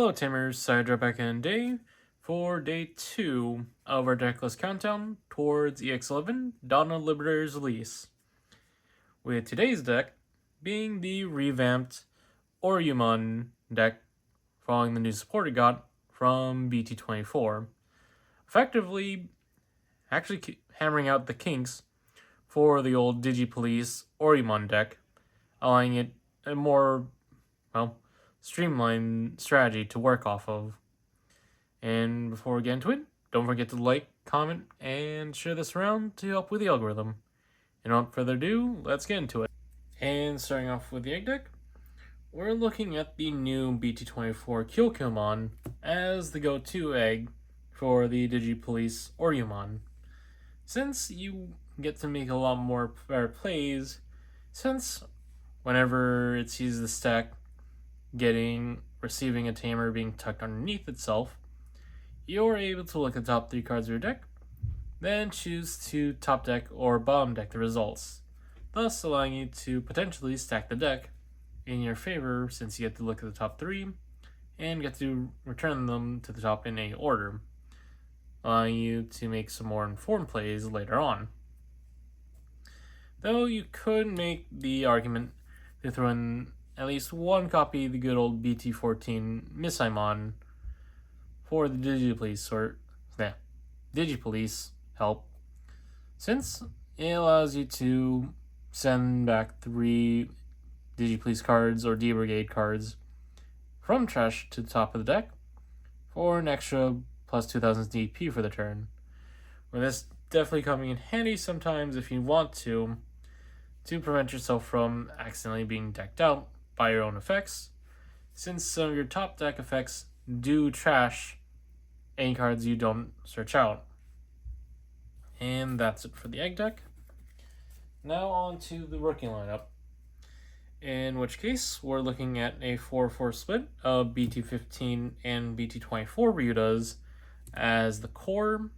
Hello Tamers, Sidra back in day for day 2 of our decklist countdown towards EX11 Dawn of Liberator's release, with today's deck being the revamped Ouryumon deck following the new support it got from BT24, effectively actually hammering out the kinks for the old Digipolice Ouryumon deck, allowing it a more, streamlined strategy to work off of. And before we get into it, don't forget to like, comment, and share this around to help with the algorithm. And without further ado, let's get into it. And starting off with the egg deck, we're looking at the new BT24 Kyokyomon as the go-to egg for the Digipolice Ouryumon. Since you get to make a lot more better plays, since whenever it sees the stack receiving a Tamer being tucked underneath itself, you're able to look at the top 3 cards of your deck, then choose to top deck or bottom deck the results, thus allowing you to potentially stack the deck in your favor since you get to look at the top 3 and get to return them to the top in any order, allowing you to make some more informed plays later on. Though you could make the argument to throw in at least one copy of the good old BT14 Missimon for the Digipolice help, since it allows you to send back 3 Digipolice cards or D-Brigade cards from trash to the top of the deck for an extra plus 2000 DP for the turn. With this definitely coming in handy sometimes if you want to prevent yourself from accidentally being decked out by your own effects, since some of your top deck effects do trash any cards you don't search out. And that's it for the egg deck. Now on to the rookie lineup, in which case we're looking at a 4-4 split of BT15 and BT24 Ryudas as the core,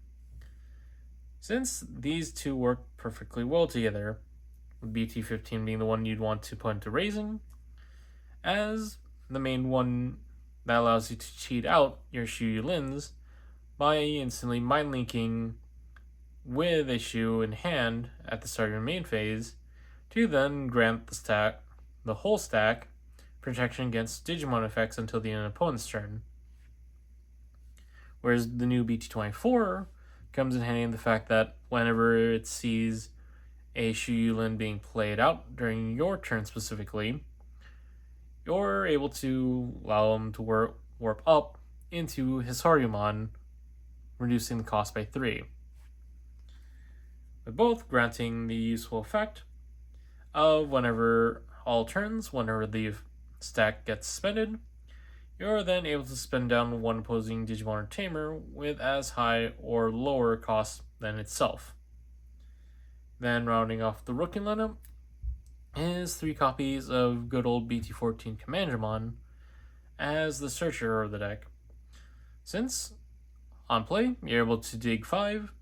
since these two work perfectly well together, with BT15 being the one you'd want to put into raising as the main one that allows you to cheat out your Shu Yulins by instantly mind linking with a Shu in hand at the start of your main phase to then grant the whole stack protection against Digimon effects until the end of the opponent's turn. Whereas the new BT24 comes in handy in the fact that whenever it sees a Shu Yulin being played out during your turn specifically, you're able to allow him to warp up into his Ouryumon, reducing the cost by 3. With both granting the useful effect of whenever the stack gets suspended, you're then able to spend down one opposing Digimon or Tamer with as high or lower cost than itself. Then rounding off the rookie lineup is 3 copies of good old BT14 Commandramon as the searcher of the deck, since on play you're able to dig 5,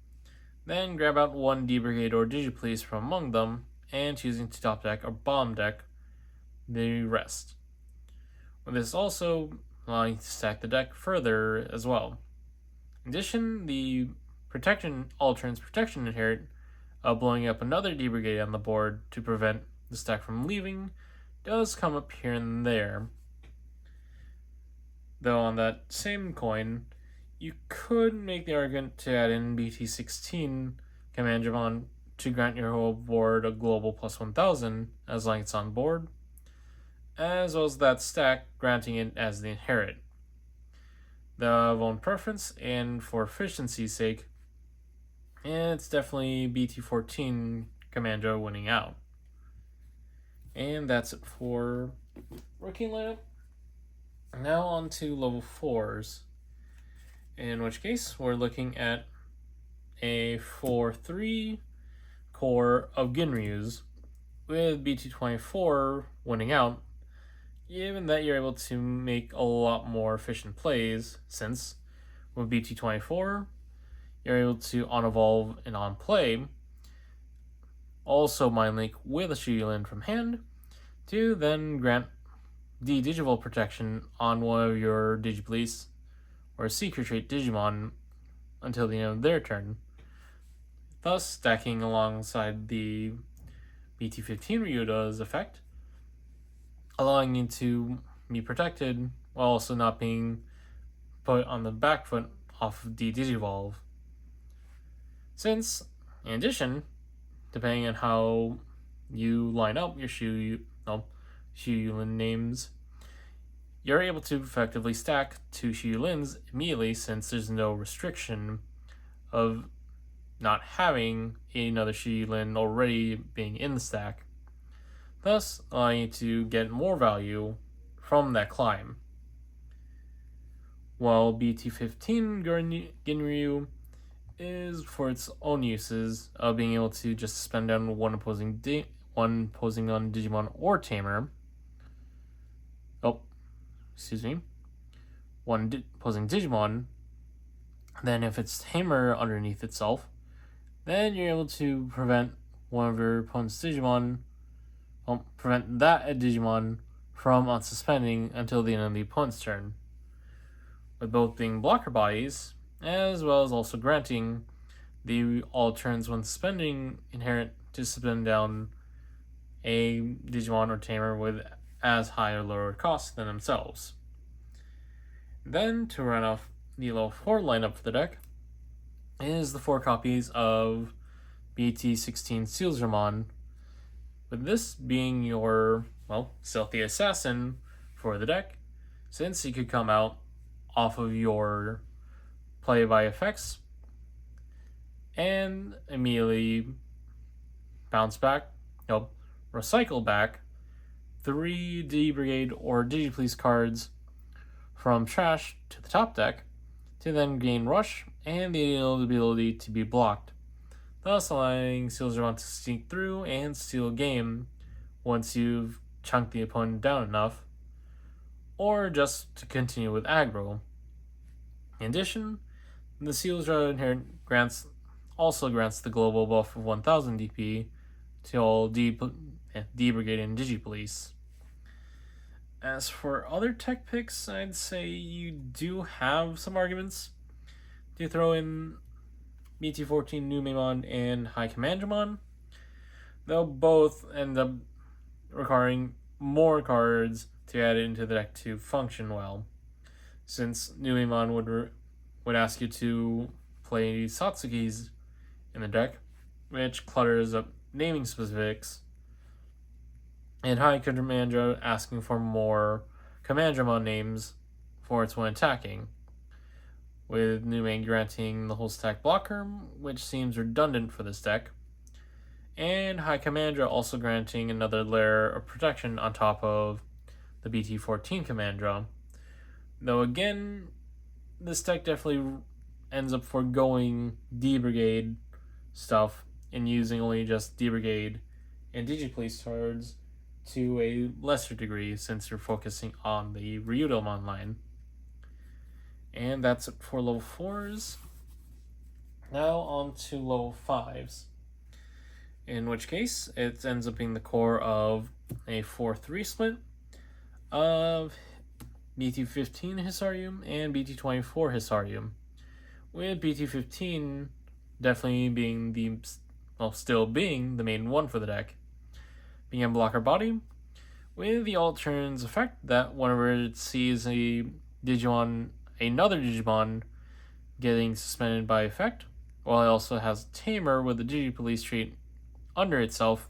then grab out 1 D-Brigade or Digipolice from among them and choosing to top deck or bottom deck the rest, with this also allowing you to stack the deck further as well. In addition, the all turns protection inherit of blowing up another D-Brigade on the board to prevent the stack from leaving does come up here and there. Though on that same coin, you could make the argument to add in BT16 Commandramon to grant your whole board a global plus 1000 as long as it's on board, as well as that stack granting it as the inherit. Though of own preference and for efficiency's sake, it's definitely BT14 Commandra winning out. And that's it for rookie lineup. Now on to level 4s, in which case we're looking at a 4-3 core of Ginryus, with BT24 winning out, given that you're able to make a lot more efficient plays, since with BT24 you're able to on-evolve and on-play, also mind link with a Shu Yulin from hand, to then grant Digivolve protection on one of your Digipolice or Secret Trait Digimon until the end of their turn, thus stacking alongside the BT15 Ryuda's effect, allowing you to be protected while also not being put on the back foot off of the Digivolve. Since, in addition, depending on how you line up your Shu Yulin names, you're able to effectively stack 2 Shu Yulins immediately, since there's no restriction of not having another Shu Yulin already being in the stack, thus allowing you to get more value from that climb. While BT15 Ginryu is for its own uses of being able to just suspend down one opposing on Digimon or Tamer. One opposing Digimon. Then if it's Tamer underneath itself, then you're able to prevent one of your opponent's Digimon, prevent that Digimon from unsuspending until the end of the opponent's turn, with both being blocker bodies, as well as also granting the all turns when suspending inherent to suspend down a Digimon or Tamer with as high or lower cost than themselves. Then, to run off the level 4 lineup for the deck, is the 4 copies of BT16 Ouryumon, with this being your, stealthy assassin for the deck, since he could come out off of your play by effects and immediately recycle back 3 D-Brigade or Digipolice cards from trash to the top deck to then gain Rush and the ability to be blocked, thus allowing Ouryumon to sneak through and steal a game once you've chunked the opponent down enough, or just to continue with aggro. In addition, the Ouryumon inherent also grants the global buff of 1000 DP to all D-Brigade and Digipolice. As for other tech picks, I'd say you do have some arguments to throw in BT14 Numemon and High Commandramon, though both end up requiring more cards to add into the deck to function well, since Numemon would ask you to play Satsuki's in the deck, which clutters up naming specifics, and High Commandra asking for more Commandramon names for its when attacking, with Numen granting the whole stack blocker, which seems redundant for this deck, and High Commandra also granting another layer of protection on top of the BT14 Commandra, though again, this deck definitely ends up foregoing D-Brigade stuff and using only just D-Brigade and Digipolice cards to a lesser degree, since you're focusing on the Ryudamon line. And that's it for level 4s. Now on to level 5s, in which case it ends up being the core of a 4-3 split of BT15 Hisarium and BT24 Hisarium, with BT15 definitely being still being the main one for the deck, being a blocker body, with the alt turns effect that whenever it sees another Digimon getting suspended by effect, while it also has Tamer with the Digipolice trait under itself,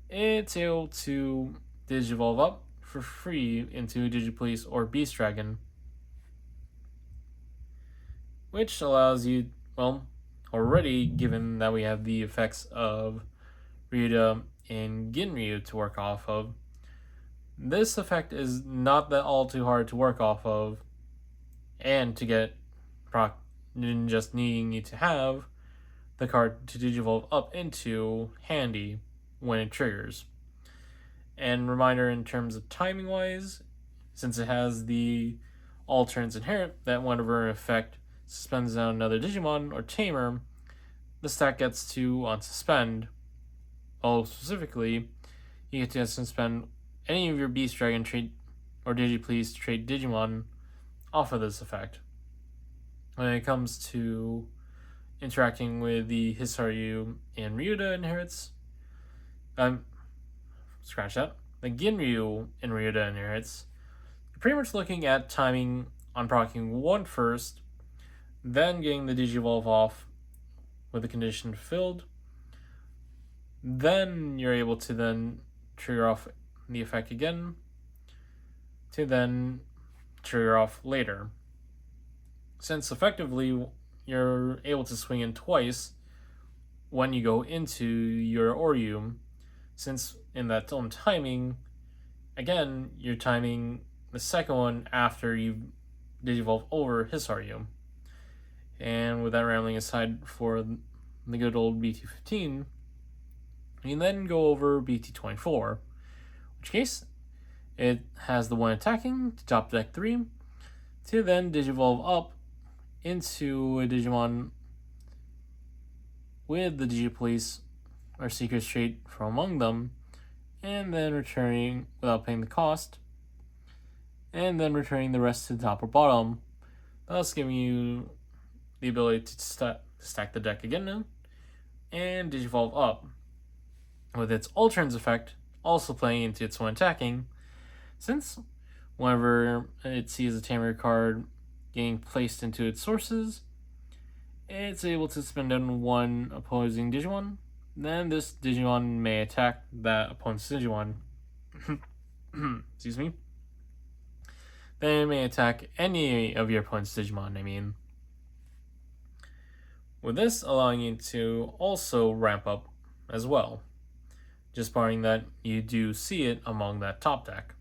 it's able to Digivolve up for free into Digipolice or Beast Dragon, which allows you, already given that we have the effects of Ryuda and Ginryu to work off of, this effect is not that all too hard to work off of, and to get just needing you to have the card to Digivolve up into handy when it triggers. And reminder in terms of timing wise, since it has the all turns inherent that whenever an effect suspends down another Digimon or Tamer, the stack gets to unsuspend. Specifically, you get to suspend any of your Beast Dragon trait or Digipolice trait Digimon off of this effect. When it comes to interacting with the Hisaryu and Ryuda inherits, scratch that, the Ginryu and Ryuda inherits, you're pretty much looking at timing on proccing one first, then getting the Digivolve off with the condition filled, then you're able to then trigger off the effect again, to then trigger off later. Since effectively you're able to swing in twice when you go into your Ouryumon, since in that own timing, again, you're timing the second one after you Digivolve over his Ouryumon. And with that rambling aside for the good old BT15, you then go over BT24, in which case it has the one attacking to top deck 3, to then Digivolve up into a Digimon with the Digipolice or Secret Trait from among them, and then returning without paying the cost, and then returning the rest to the top or bottom, thus giving you the ability to stack the deck again now, and Digivolve up, with its Alterns effect also playing into its one attacking, since whenever it sees a Tamer card getting placed into its sources, it's able to spend down one opposing Digimon. Then this Digimon may attack that opponent's Digimon. Excuse me. Then it may attack any of your opponent's Digimon, With this allowing you to also ramp up as well, just barring that you do see it among that top deck.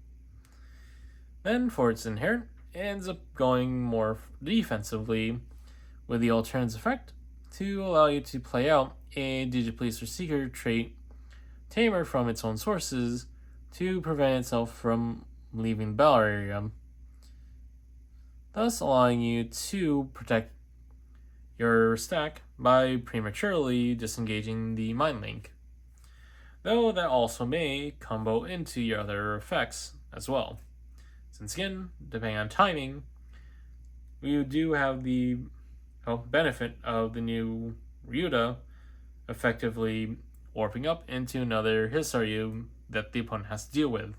Then for its inherent, it ends up going more defensively with the Alterns effect to allow you to play out a Digipolice or Seeker trait Tamer from its own sources to prevent itself from leaving the battle area, thus allowing you to protect your stack by prematurely disengaging the Mind Link, though that also may combo into your other effects as well. Since again, depending on timing, we do have the benefit of the new Ryuda effectively warping up into another Hisaryu that the opponent has to deal with.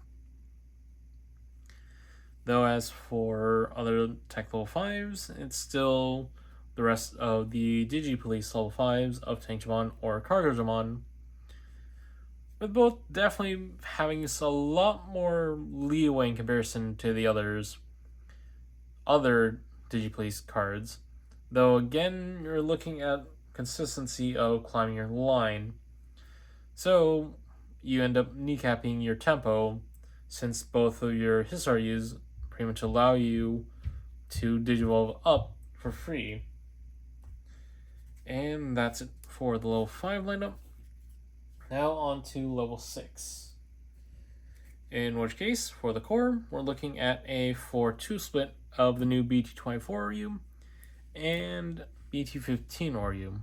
Though as for other tech level 5s, it's still the rest of the Digipolice level 5s of Tankjamon or Cargojamon, with both definitely having a lot more leeway in comparison to the other Digipolice cards. Though again, you're looking at consistency of climbing your line. So you end up kneecapping your tempo, since both of your Hisaryus pretty much allow you to Digivolve up for free. And that's it for the level 5 lineup. Now on to level 6. In which case, for the core, we're looking at a 4-2 split of the new BT24 Ouryumon and BT15 Ouryumon,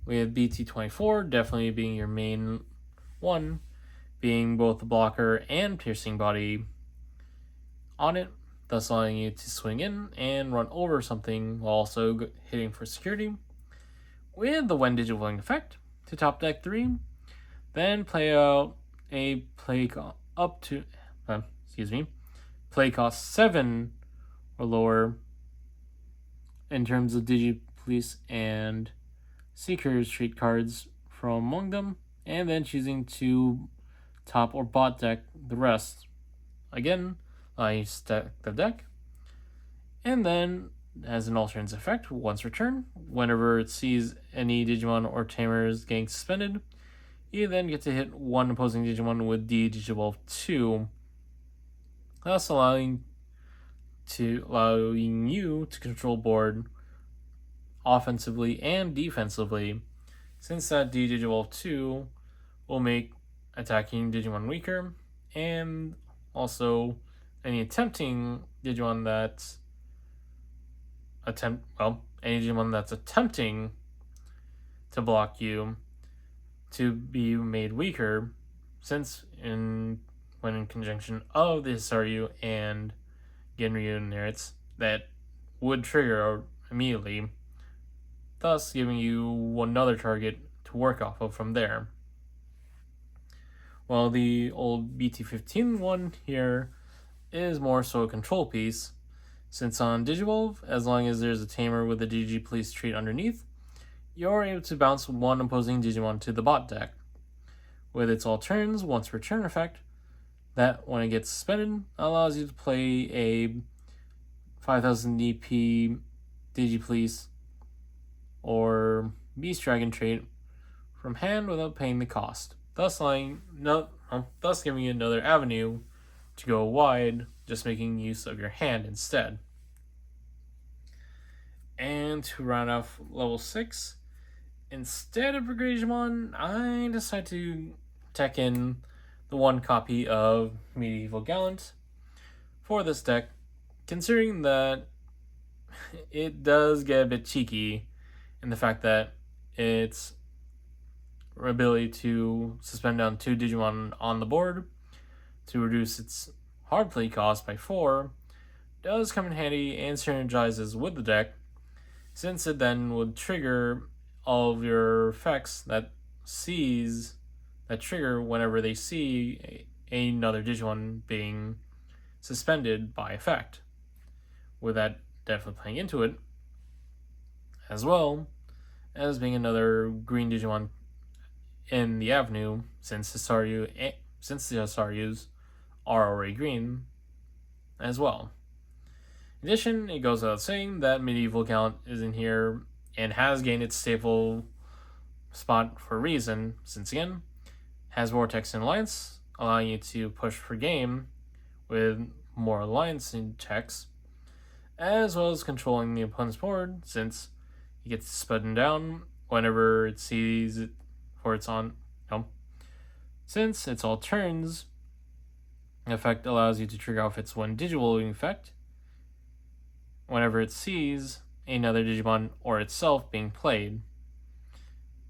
with BT24 definitely being your main one, being both the blocker and piercing body on it, thus allowing you to swing in and run over something while also hitting for security, with the when Digivolving effect to top deck 3, then play out a play cost 7 or lower in terms of Digipolice and Seekers Street cards from among them, and then choosing to top or bot deck the rest. Again, I stack the deck, and then as an Alterns effect, once returned, whenever it sees any Digimon or Tamers getting suspended, you then get to hit one opposing Digimon with Digivolve 2, thus allowing you to control board offensively and defensively, since that Digivolve 2 will make attacking Digimon weaker, and also any attempting Digimon that's attempting to block you to be made weaker, since in when in conjunction of the Hisaryu and Genryu inherits that would trigger immediately, thus giving you another target to work off of from there. While the old BT15 one here is more so a control piece, since on Digivolve, as long as there's a Tamer with a Digipolice trait underneath, you're able to bounce one opposing Digimon to the bot deck. With its all turns, once per turn effect, that when it gets suspended, allows you to play a 5000 DP Digipolice or Beast Dragon trait from hand without paying the cost, thus giving you another avenue to go wide, just making use of your hand instead. And to round off level 6, instead of Digimon, I decided to tech in the one copy of Medieval Gallant for this deck, considering that it does get a bit cheeky in the fact that its ability to suspend down 2 Digimon on the board to reduce its hard play cost by 4 does come in handy and synergizes with the deck, since it then would trigger all of your effects that trigger whenever they see another Digimon being suspended by effect, with that definitely playing into it, as well as being another green Digimon in the avenue, since the Hisaryus are already green as well. In addition, it goes without saying that Medieval Gallant is in here and has gained its staple spot for a reason, since again, has Vortex and Alliance, allowing you to push for game with more Alliance in checks, as well as controlling the opponent's board, since it gets spun down whenever it sees it for its on. Since it's all turns, the effect allows you to trigger off its one Digivolving effect whenever it sees another Digimon or itself being played.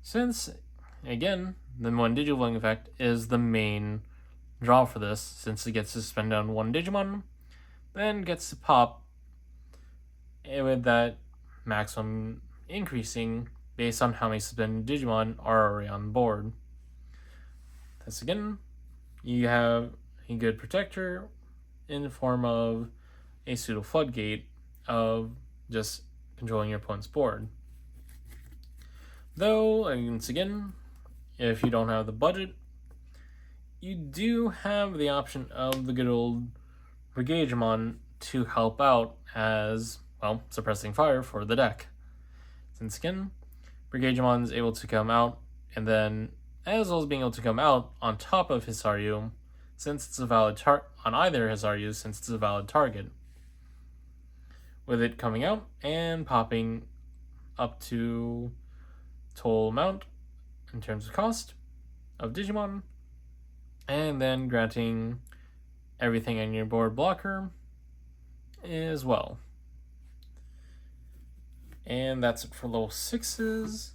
Since, again, the one Digivolving effect is the main draw for this, since it gets to spend down one Digimon, then gets to pop with that maximum increasing based on how many suspended Digimon are already on board. Thus again, you have a good protector in the form of a pseudo floodgate of just controlling your opponent's board. Though, once again, if you don't have the budget, you do have the option of the good old Ryudamon to help out as, well, suppressing fire for the deck. Since again, Ryudamon is able to come out, and then, as well as being able to come out on top of Hisaryu, since it's a valid on either Hisaryu, since it's a valid target. With it coming out and popping up to total amount in terms of cost of Digimon, and then granting everything on your board blocker as well. And that's it for level 6s.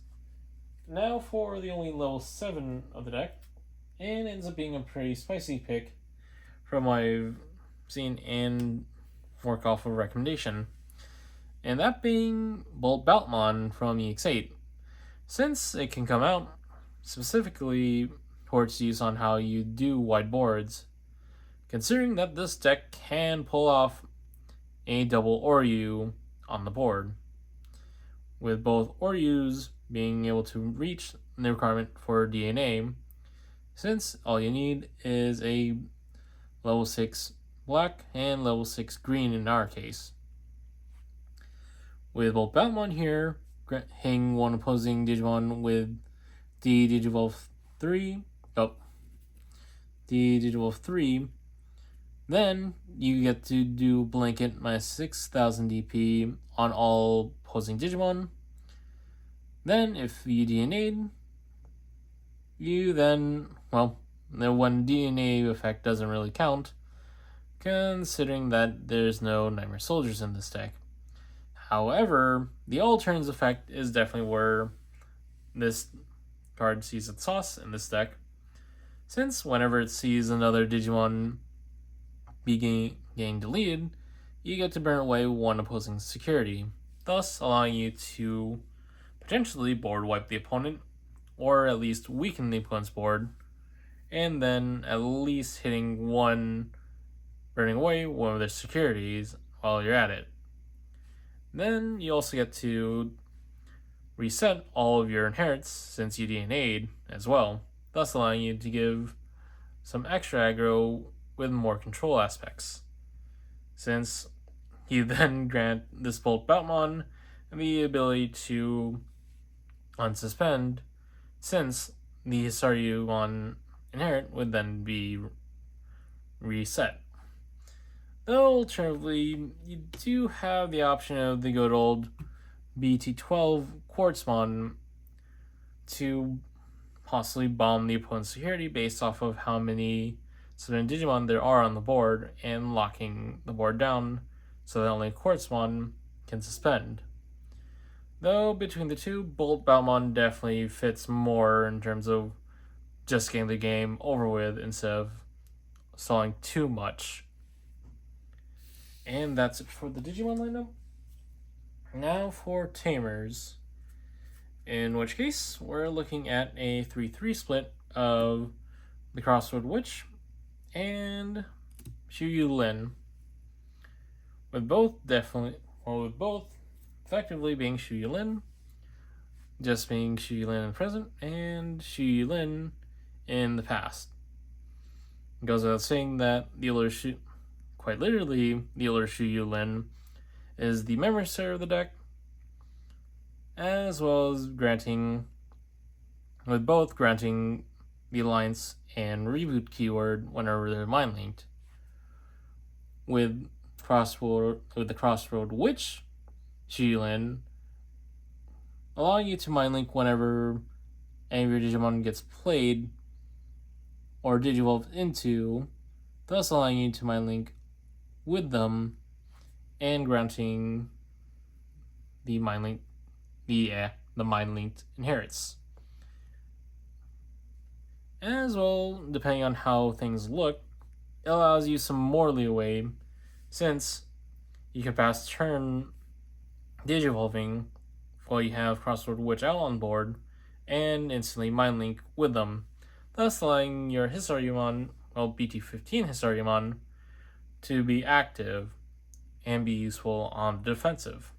Now for the only level 7 of the deck, and ends up being a pretty spicy pick from what I've seen and work off of recommendation, and that being Bolt Baltmon from EX8, since it can come out specifically towards use on how you do wide boards, considering that this deck can pull off a double Ouryu on the board, with both Ouryus being able to reach the requirement for DNA, since all you need is a level 6 black and level 6 green in our case. With both Baltmon here, hitting one opposing Digimon with Digivolve 3, then you get to do blanket minus 6000 DP on all opposing Digimon. Then, if you DNA'd, you then, well, the one DNA effect doesn't really count, considering that there's no Nightmare Soldiers in this deck. However, the all turns effect is definitely where this card sees its sauce in this deck, since whenever it sees another Digimon being deleted, you get to burn away one opposing security, thus allowing you to potentially board wipe the opponent, or at least weaken the opponent's board, and then at least burning away one of their securities while you're at it. Then you also get to reset all of your inherits since you DNA'd as well, thus allowing you to give some extra aggro with more control aspects. Since you then grant this Bolt Boutmon the ability to unsuspend, since the Ouryumon inherit would then be reset. Though alternatively, you do have the option of the good old BT12 Quartzmon to possibly bomb the opponent's security based off of how many suspended Digimon there are on the board and locking the board down so that only Quartzmon can suspend. Though between the two, Bolt Boutmon definitely fits more in terms of just getting the game over with instead of stalling too much. And that's it for the Digimon lineup. Now for Tamers, in which case we're looking at a 3-3 split of the Crossroad Witch and Shu Yulin, with both effectively being Shu Yulin, just being Shu Yulin in the present and Shu Yulin in the past. It goes without saying that the older Shu Yulin is the memory center of the deck, as well as granting the alliance and reboot keyword whenever they're mind linked. With the Crossroad Witch Shu Yulin allowing you to mind link whenever any of your Digimon gets played or digivolved into, thus allowing you to mind link with them and granting the mind linked inherits. As well, depending on how things look, it allows you some more leeway, since you can pass turn digivolving while you have Crossroad Witch out on board and instantly mind link with them, thus allowing your BT15 Ouryumon to be active and be useful on the defensive.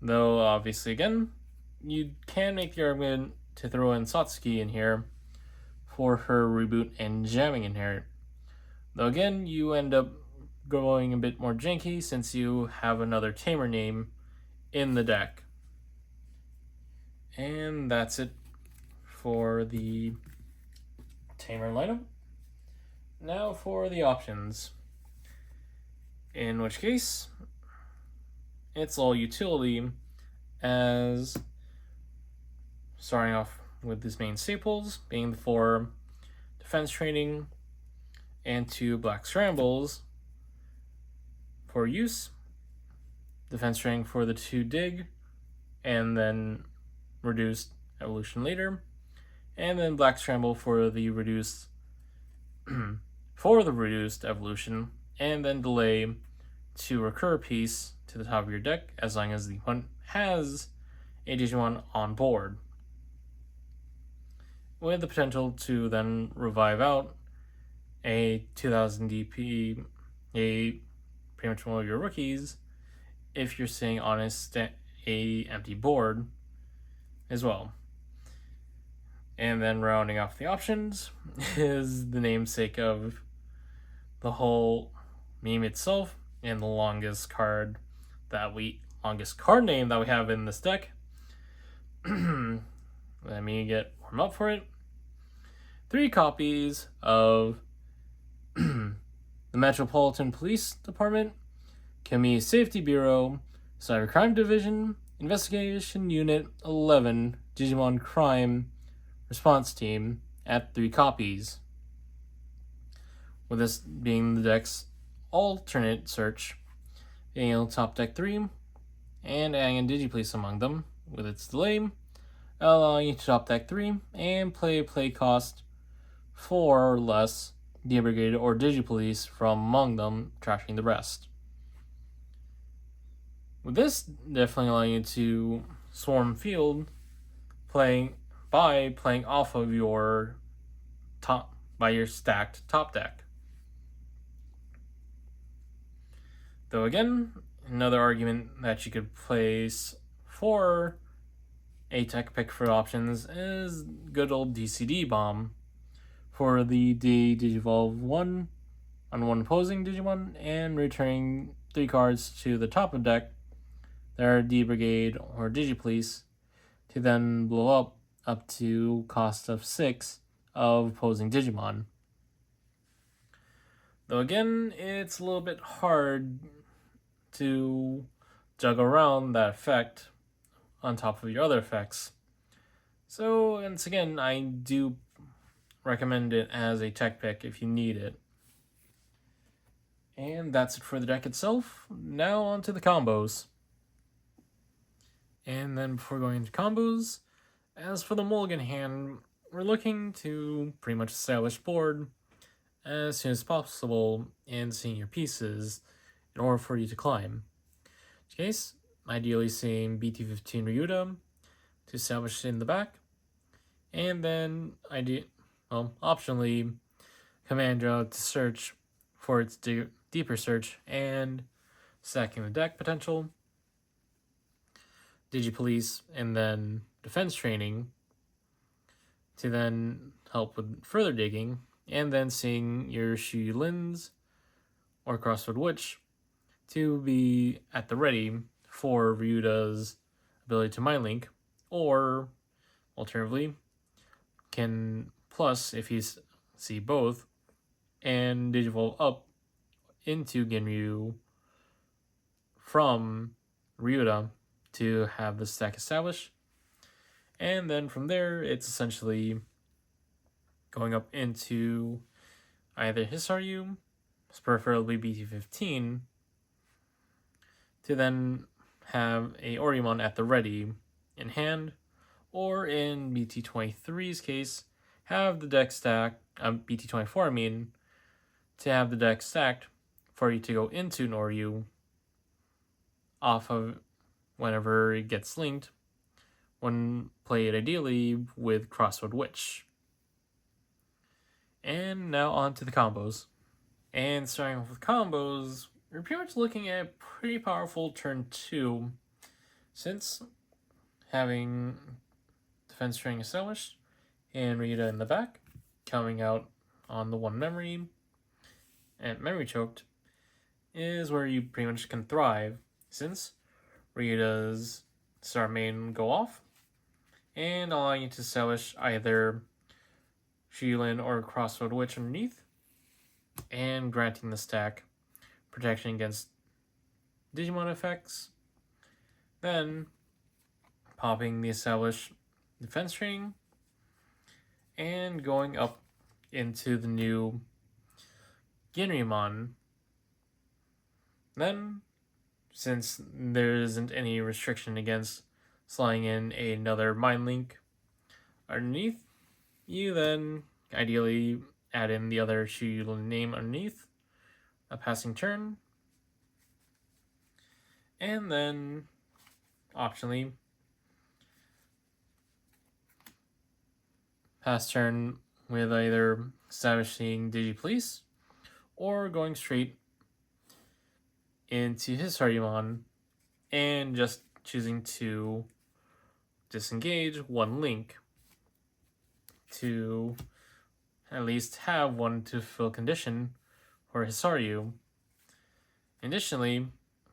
Though obviously again, you can make the argument to throw in Satsuki in here for her reboot and jamming inherit. Though again, you end up going a bit more janky since you have another Tamer name in the deck. And that's it for the Tamer lineup. Now for the options. In which case, it's all utility, as starting off with his main staples being the 4 defense training and 2 black scrambles for use, defense training for the 2 dig and then reduced evolution later, and then black scramble for the reduced evolution, and then delay to recur piece to the top of your deck as long as the opponent has a Digimon on board, with the potential to then revive out a 2000 DP, pretty much one of your rookies, if you're sitting on a empty board as well. And then rounding off the options is the namesake of the whole meme itself and the longest card name that we have in this deck. Let me get warm up for it. 3 copies of the Metropolitan Police Department, Community Safety Bureau, Cybercrime Division, Investigation Unit 11, Digimon Crime Response Team at 3 copies. With this being the deck's alternate search, being able to top deck 3, and adding a Digipolice among them with its delay, allowing you to top deck 3 and play cost 4 or less Brigade or Digipolice from among them, trashing the rest. With this definitely allowing you to swarm field playing off of your stacked top deck. Though again, another argument that you could place for a tech pick for options is good old DCD Bomb for the Digivolve 1 on one opposing Digimon and returning 3 cards to the top of deck, their D-Brigade or Digipolice, to then blow up to cost of 6 of opposing Digimon. Though again, it's a little bit hard to juggle around that effect on top of your other effects. So, once again, I do recommend it as a tech pick if you need it. And that's it for the deck itself. Now on to the combos. And then before going into combos, as for the mulligan hand, we're looking to pretty much establish board as soon as possible and seeing your pieces in order for you to climb. In this case, ideally seeing BT24 Ryudamon to establish in the back, and then optionally Commandra to search for its deeper search and stacking the deck potential, Digipolice, and then defense training to then help with further digging, and then seeing your Shu Yulins or Crossroad Witch to be at the ready for Ryuda's ability to mind link, or alternatively can plus if you see both and Digivolve up into Ginryu from Ryuda to have the stack established. And then from there, it's essentially going up into either Hisaryu, preferably BT15, to then have a Ouryumon at the ready in hand, or in BT23's case, have the deck stacked, BT24 I mean, to have the deck stacked for you to go into an Oryu off of whenever it gets linked, when played ideally with Crossroad Witch. And now on to the combos. And starting off with combos, we're pretty much looking at pretty powerful turn 2, since having defense training established and Rita in the back, coming out on the 1 memory and memory choked, is where you pretty much can thrive, since Rita's star main go off and allowing you to establish either Shu Yulin or Crossroad Witch underneath, and granting the stack protection against Digimon effects, then popping the established defense training, and going up into the new Ginrymon. Then, since there isn't any restriction against sliding in another mind link underneath, you then ideally add in the other Shu Yulin name underneath a passing turn, and then optionally pass turn with either establishing Digipolice or going straight into his Ouryumon and just choosing to disengage 1 link to at least have 1 to fill condition for Hisaryu. Additionally,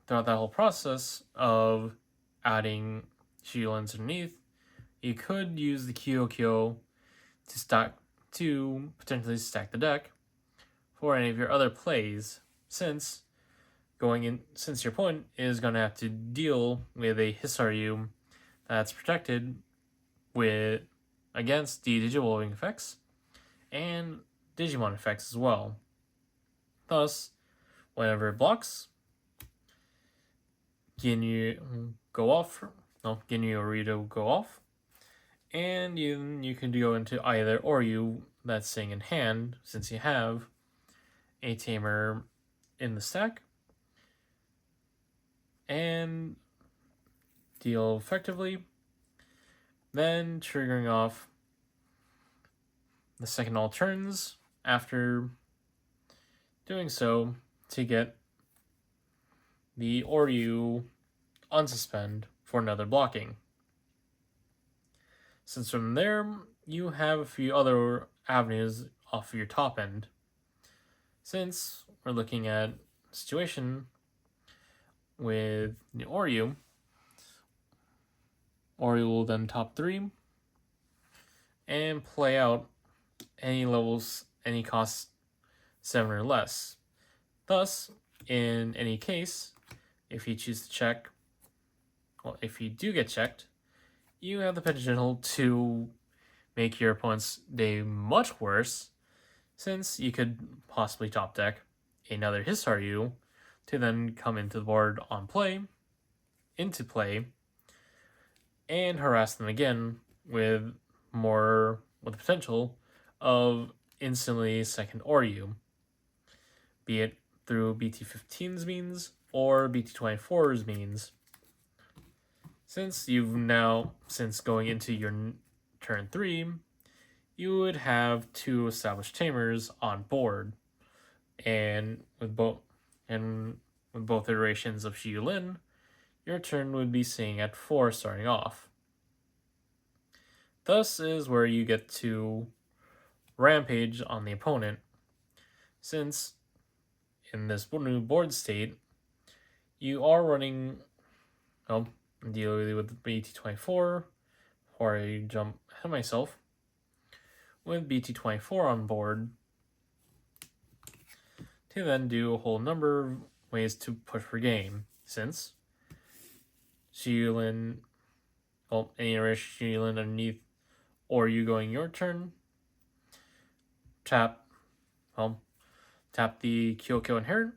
throughout that whole process of adding Shu Yulins underneath, you could use the Kyokyo to potentially stack the deck for any of your other plays, since your opponent is going to have to deal with a Hisaryu that's protected against the Digivolving effects and Digimon effects as well. Thus, whenever it blocks, Ginyu or Rita will go off, and you can go into either Oryu that's sitting in hand, since you have a Tamer in the stack, and deal effectively, then triggering off the second all turns after doing so to get the Oryu unsuspend for another blocking. Since from there, you have a few other avenues off of your top end. Since we're looking at a situation with the Oryu will then top 3 and play out any levels, any cost 7 or less. Thus, in any case, if you choose to check, well, if you do get checked, you have the potential to make your opponent's day much worse, since you could possibly top deck another Hisaryu to then come into the board into play, and harass them again with the potential of instantly second Oryu, be it through BT15's means or BT24's means. Since going into your turn 3, you would have 2 established Tamers on board, and with both iterations of Shu Yulin, your turn would be sitting at 4 starting off. Thus is where you get to rampage on the opponent, since in this new board state, you are running, dealing with BT24, or I jump ahead of myself, with BT24 on board, to then do a whole number of ways to push for game, since Shu Yulin, any Shu Yulin underneath, or you going your turn, tap the Kyokyomon inherit,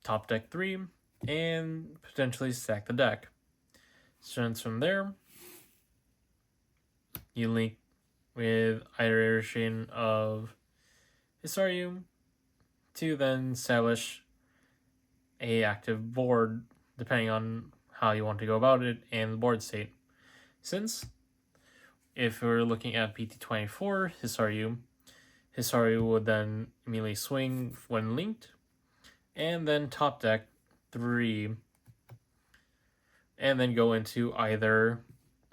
top deck 3, and potentially stack the deck. So from there, you link with either iteration of Hisaryu to then establish a active board, depending on how you want to go about it and the board state. Since if we're looking at BT24 Hisaryu would then immediately swing when linked, and then top deck 3, and then go into either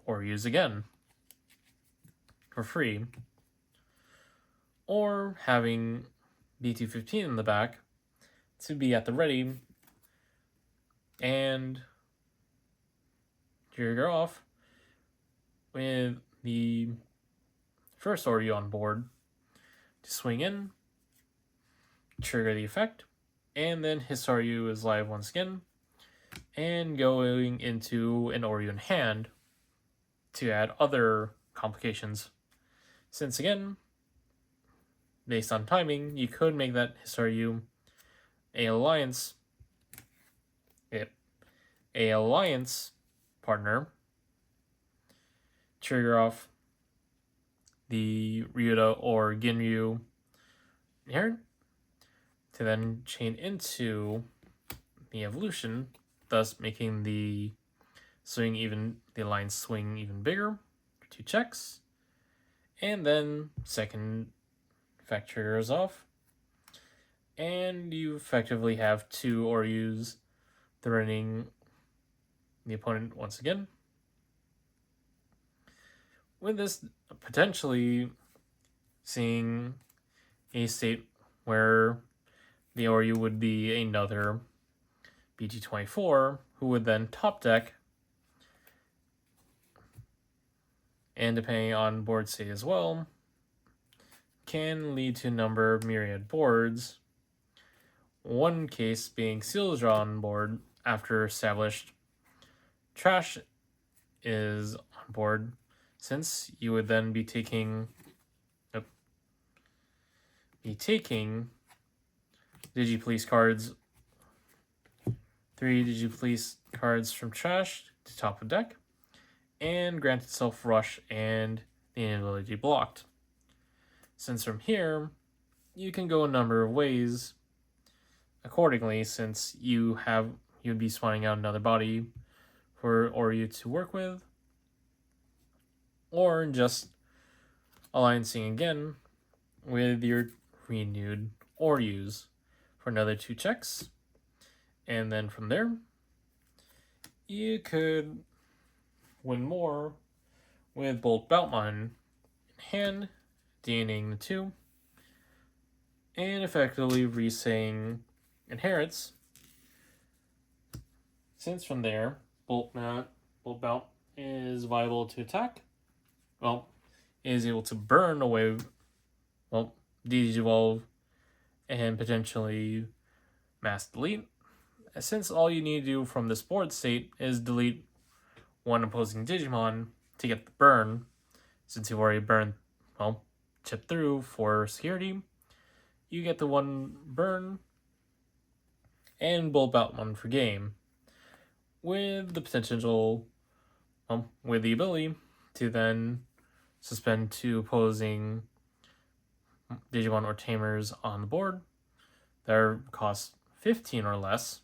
or use again for free, or having BT15 in the back to be at the ready and trigger off with the first Oryu on board to swing in, trigger the effect, and then Hisaryu is live once again, and going into an Oryu in hand to add other complications. Since again, based on timing, you could make that Hisaryu a alliance partner, trigger off the Ryuda or Ginryu here to then chain into the evolution, thus making the alliance swing even bigger. 2 checks, and then second effect triggers off, and you effectively have 2 Oryus threatening the opponent once again. With this potentially seeing a state where the Oryu would be another BT24, who would then top deck, and depending on board state as well, can lead to a number of myriad boards. One case being Seal's Draw on board after established Trash is on board, since you would then be taking Digipolice cards, 3 Digipolice cards from Trash to top of deck, and grant itself Rush and the inability blocked. since from here, you can go a number of ways accordingly, since you'd be spawning out another body for Oryu to work with, or just alliancing again with your renewed Oryus for another 2 checks. And then from there, you could win more with Bolt Beltmon in hand, DNAing the 2, and effectively resaying inherits. Since from there, Bolt Belt is viable to attack. Well, is able to burn away, well, Digivolve, and potentially mass delete. Since all you need to do from this board state is delete one opposing Digimon to get the burn, since you've already burned, well, chip through for security, you get the 1 burn and Bolt out 1 for game, with the potential, with the ability to then suspend 2 opposing Digimon or Tamers on the board that cost 15 or less.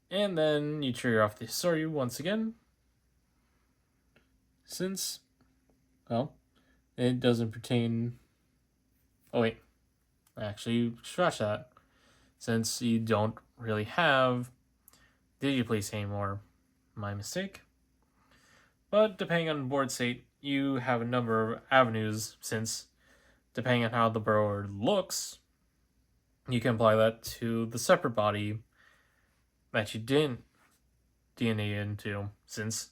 And then you trigger off the Soryu once again, since, well, it doesn't pertain. Oh wait, actually scratch that, since you don't really have Digipolice anymore. My mistake. But depending on the board state, you have a number of avenues, since depending on how the board looks, you can apply that to the separate body that you didn't DNA into, since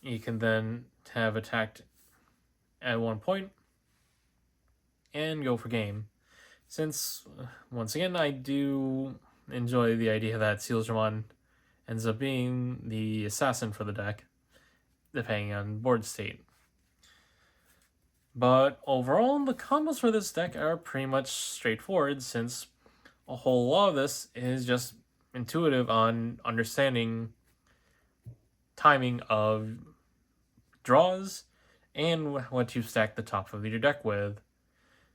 you can then have attacked at one point and go for game. Since, once again, I do enjoy the idea that Ouryumon ends up being the assassin for the deck, depending on board state. But overall, the combos for this deck are pretty much straightforward, since a whole lot of this is just intuitive on understanding timing of draws and what you stack the top of your deck with,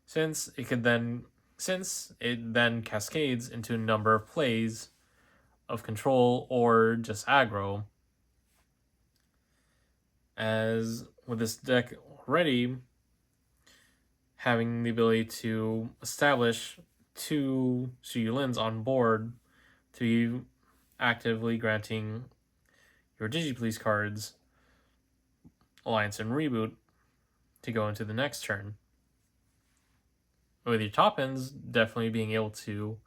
since it then cascades into a number of plays of control or just aggro. As with this deck already having the ability to establish 2 Shu Yulins on board to be actively granting your Digipolice cards Alliance and Reboot to go into the next turn. With your top ends definitely being able to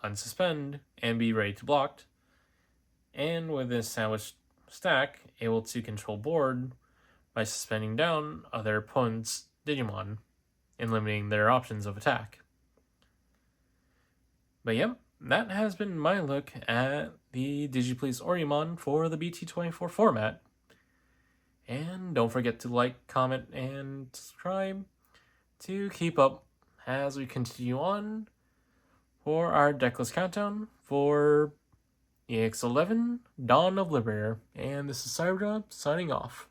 unsuspend and be ready to block, and with an established stack, able to control board by suspending down other opponents' Digimon and limiting their options of attack. But yep, that has been my look at the Digipolice Ouryumon for the BT24 format. And don't forget to like, comment, and subscribe to keep up as we continue on for our decklist countdown for EX11 Dawn of Liberator. And this is Cyberdrop signing off.